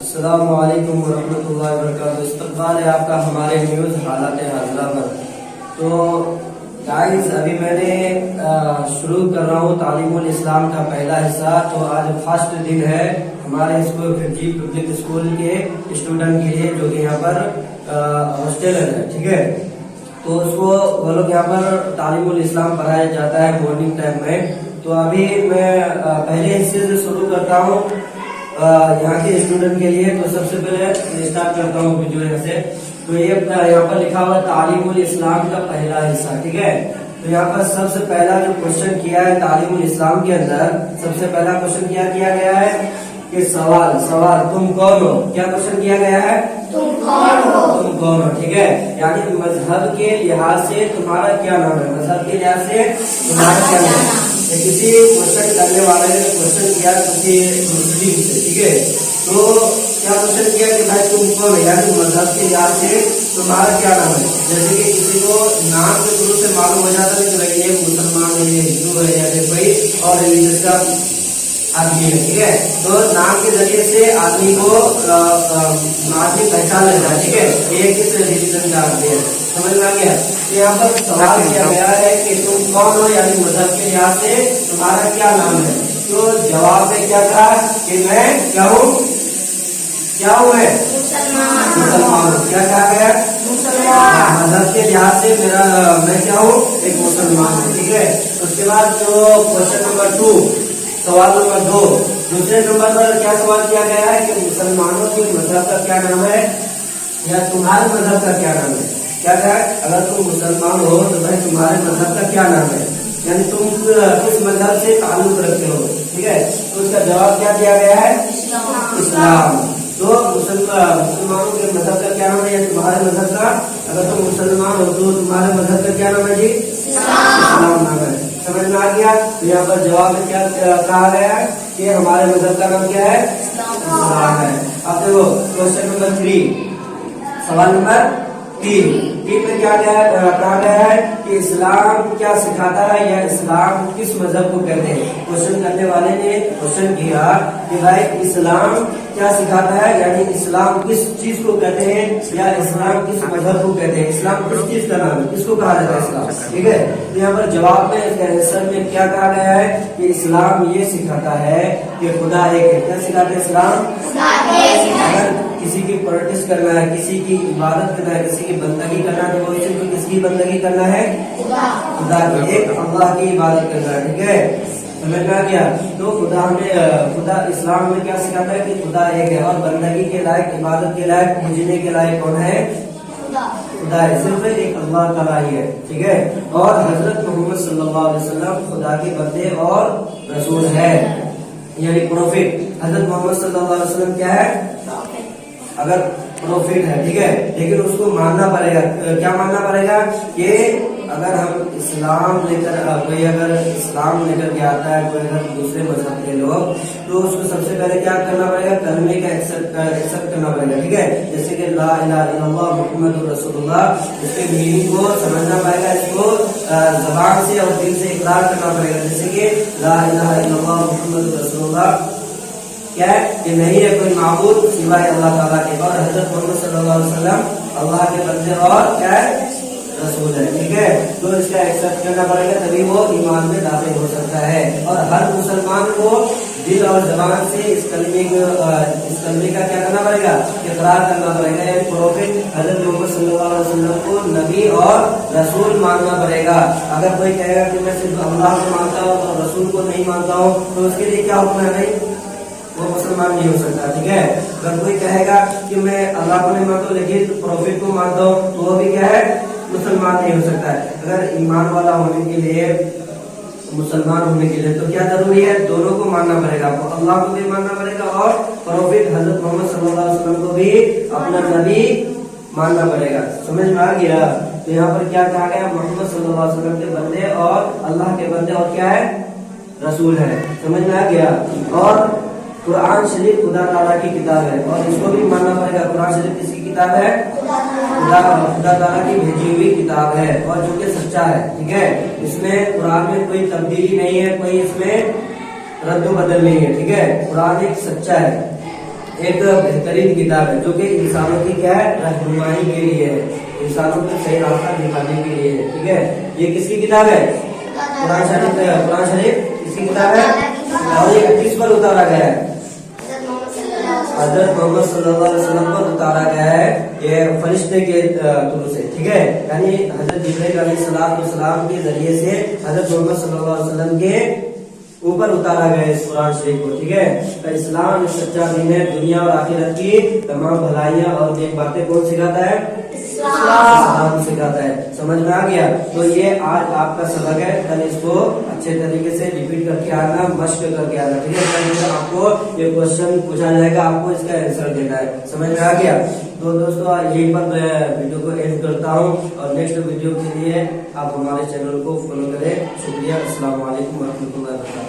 السلام علیکم ورحمۃ اللہ وبرکاتہ۔ استقبال ہے آپ کا ہمارے نیوز حالات حاضرہ پر۔ تو گائز ابھی میں نے شروع کر رہا ہوں تعلیم الاسلام کا پہلا حصہ۔ تو آج فرسٹ دن ہے ہمارے اسکول پبلک اسکول کے اسٹوڈنٹ کے لیے جو کہ یہاں پر ہاسٹل ہے، ٹھیک ہے۔ تو اس کو وہ لوگ یہاں پر تعلیم الاسلام پڑھایا جاتا ہے مارننگ ٹائم میں۔ تو ابھی میں پہلے حصے سے شروع کرتا ہوں یہاں کے اسٹوڈنٹ کے لیے۔ تو سب سے پہلے اسٹارٹ کرتا ہوں ویڈیو یہاں سے۔ تو یہ یہاں پر لکھا ہوا تعلیم الاسلام کا پہلا حصہ، ٹھیک ہے۔ تو یہاں پر سب سے پہلا جو کوشچن کیا ہے تعلیم الاسلام کے اندر، سب سے پہلا کوشچن کیا گیا ہے کہ سوال تم کون ہو؟ کیا کوشچن کیا گیا ہے؟ تم کون ہو، ٹھیک ہے۔ یعنی مذہب کے لحاظ سے تمہارا کیا نام ہے، مذہب کے لحاظ سے تمہارا کیا نام ہے۔ کسی کوشچن کرنے والے نے کوشچن کیا کسی مسلم سے، ٹھیک ہے۔ تو کیا کوشچن کیا کہ بھائی تم کون ہے، یعنی مذہب کے لحاظ سے تمہارا کیا نام ہے۔ جیسے کہ کسی کو نام کے شروع سے معلوم ہو جاتا ہے کہ بھائی یہ مسلمان ہے، یہ ہندو ہے، یا پھر کوئی اور ریلیجن کا آدمی ہے، ٹھیک ہے۔ تو نام کے ذریعے سے آدمی کو آدمی پہچان لیتا ہے، ٹھیک ہے، یہ کس ریلیجن کا آدمی ہے، سمجھ میں آ گیا۔ یہاں پر سوال کیا گیا ہے کہ تم کون ہو، یعنی مذہب کے لحاظ سے تمہارا کیا نام ہے۔ تو جواب میں کیا تھا کہ میں کیا ہوں، میں مسلمان ہوں۔ کیا کہا گیا؟ مذہب کے لحاظ سے میں کیا ہوں، ایک مسلمان ہوں، ٹھیک ہے۔ اس کے بعد جو کوشچن نمبر 2، سوال نمبر 2، دوسرے نمبر پر کیا سوال کیا گیا ہے کہ مسلمانوں کے مذہب کا کیا نام ہے، یا تمہارے مذہب کا کیا نام ہے۔ کیا کہا ہے؟ اگر تم مسلمان ہو تو بھائی تمہارے مذہب کا کیا نام ہے، یعنی تم کس مذہب سے تعلق رکھتے ہو، ٹھیک ہے۔ تو اس کا جواب کیا دیا گیا ہے؟ اسلام۔ تو مسلمانوں کے مذہب کا کیا نام ہے، یا تمہارے مذہب کا، اگر تم مسلمان ہو تو تمہارے مذہب کا کیا نام ہے جی؟ اسلام نام ہے۔ سمجھ میں آ گیا۔ تو یہاں پر جواب میں کیا کہا گیا ہے کہ ہمارے مذہب کا نام کیا ہے؟ اسلام ہے۔ اب دیکھو کوشچن نمبر 3، سوال نمبر 3 میں کیا کہا گیا ہے کہ اسلام کیا سکھاتا ہے، یا اسلام کس مذہب کو کہتے ہیں۔ کوشچن کرنے والے نے کوشچن کیا کہ بھائی اسلام کیا سکھاتا ہے، یعنی اسلام کس چیز کو کہتے ہیں، یا اسلام کس مذہب کو کہتے ہیں، اسلام کس چیز کا نام ہے، کس کو کہا جاتا ہے اسلام، ٹھیک ہے۔ تو یہاں پر جواب میں آنسر میں کیا کہا گیا ہے کہ اسلام یہ سکھاتا ہے کہ خدا ایک ہے۔ کیا سکھاتا ہے اسلام؟ اگر کسی کی پریکٹس کرنا ہے، کسی کی عبادت کرنا ہے، کسی کی بندگی کرنا ہے، تو وہ صرف کس کی بندگی کرنا ہے؟ خدا کی، ایک اللہ کی عبادت کرنا ہے، ٹھیک ہے۔ سمجھ میں آ گیا۔ تو خدا اسلام میں کیا سکھاتا ہے کہ خدا ایک ہے، اور بندگی کے لائق، عبادت کے لائق، پوجنے کے لائق کون ہے؟ خدا ہے، صرف ایک اللہ تعالیٰ ہی ہے، ٹھیک ہے۔ اور حضرت محمد صلی اللہ علیہ وسلم خدا کے بندے اور رسول ہے، یعنی پروفٹ۔ حضرت محمد صلی اللہ علیہ وسلم کیا ہے؟ اگر پروفٹ ہے، ٹھیک ہے، لیکن اس کو ماننا پڑے گا۔ کیا ماننا پڑے گا کہ اگر ہم اسلام لے کر، کوئی اگر اسلام لے کر کے آتا ہے، کوئی اگر دوسرے مذہب کے لوگ، تو اس کو سب سے پہلے کیا کرنا پڑے گا؟ کلمے کا ایکسپٹ کرنا پڑے گا، ٹھیک ہے۔ جیسے کہ لا الہ الا اللہ محمد رسول اللہ، اس کے میننگ کو سمجھنا پڑے گا، اس کو زبان سے اور دل سے اقرار کرنا پڑے گا۔ جیسے کہ لا الہ الا اللہ محمد رسول اللہ کیا ہے کہ نہیں ہے کوئی معبود سوائے اللہ تعالیٰ کے، اور حضرت محمد صلی اللہ علیہ وسلم اللہ کے بندے اور کیا ہے؟ رسول ہے، ٹھیک ہے۔ تو اس کا ایکسپٹ کرنا پڑے گا، تبھی وہ ایمان میں داخل ہو سکتا ہے۔ اور ہر مسلمان کو دل اور زبان سے اس کلمے کا کیا کرنا پڑے گا؟ اقرار کرنا پڑے گا، یعنی پروفٹ حضرت محمد صلی اللہ علیہ وسلم کو نبی اور رسول ماننا پڑے گا۔ اگر کوئی کہے گا کہ میں صرف اللہ کو مانتا ہوں اور رسول کو نہیں مانتا ہوں، تو اس کے لیے کیا حکم ہے بھائی؟ وہ مسلمان نہیں ہو سکتا، ٹھیک ہے۔ اگر کوئی کہے گا کہ میں اللہ کو نہیں مانتا ہوں لیکن پروفٹ کو مانتا ہوں، تو وہ بھی کیا ہے؟ مسلمان نہیں ہو سکتا ہے۔ اگر ایمان والا ہونے کے لیے، مسلمان ہونے کے لیے، تو کیا ضروری ہے؟ دونوں کو ماننا پڑے گا، اللہ کو بھی ماننا پڑے گا اور پروفٹ حضرت محمد صلی اللہ علیہ وسلم کو بھی اپنا نبی ماننا پڑے گا۔ سمجھ میں آ گیا۔ تو یہاں پر کیا کہا گیا؟ محمد صلی اللہ علیہ وسلم کے بندے اور اللہ کے بندے اور کیا ہے؟ رسول ہے۔ سمجھ میں آ گیا۔ اور قرآن شریف خدا تعالیٰ کی کتاب ہے، اور اس کو بھی ماننا پڑے گا۔ قرآن شریف کس کی کتاب ہے؟ خدا تعالیٰ کی بھیجی ہوئی کتاب ہے، اور جو کہ سچا ہے، ٹھیک ہے۔ اس میں قرآن میں کوئی تبدیلی نہیں ہے، کوئی اس میں رد و بدل نہیں ہے، ٹھیک ہے۔ قرآن ایک سچا ہے، ایک بہترین کتاب ہے جو کہ انسانوں کی کیا ہے رہنمائی کے لیے ہے, انسانوں کو صحیح راستہ دکھانے کے لیے ہے. ٹھیک ہے, یہ کس کی کتاب ہے؟ قرآن شریف کس کی کتاب ہے اور یہ کس پر اتارا گیا ہے؟ حضرت محمد صلی اللہ علیہ وسلم پر اتارا گیا ہے, یہ فرشتے کے طور سے. ٹھیک ہے, یعنی حضرت جبرائیل علیہ السلام کے ذریعے سے حضرت محمد صلی اللہ علیہ وسلم کے اوپر اتارا گیا ہے اس قرآن شریف کو. ٹھیک ہے, اسلام سچا دین ہے, دنیا اور آخرت کی تمام بھلائیاں اور نیک باتیں کون سکھاتا ہے؟ اسلام سکھاتا ہے. سمجھ میں آ گیا؟ تو یہ آج آپ کا سبق ہے, کل اس کو اچھے طریقے سے ریپیٹ کر کے آنا, مشق کر کے آنا. ٹھیک ہے, کل آپ کو یہ کوشچن پوچھا جائے گا, آپ کو اس کا آنسر دینا ہے. سمجھ میں آ گیا؟ تو دوستو یہیں پر میں ویڈیو کو اینڈ کرتا ہوں, اور نیکسٹ ویڈیو کے لیے آپ ہمارے چینل کو فالو کریں. شکریہ. السلام علیکم ورحمۃ اللہ وبرکاتہ.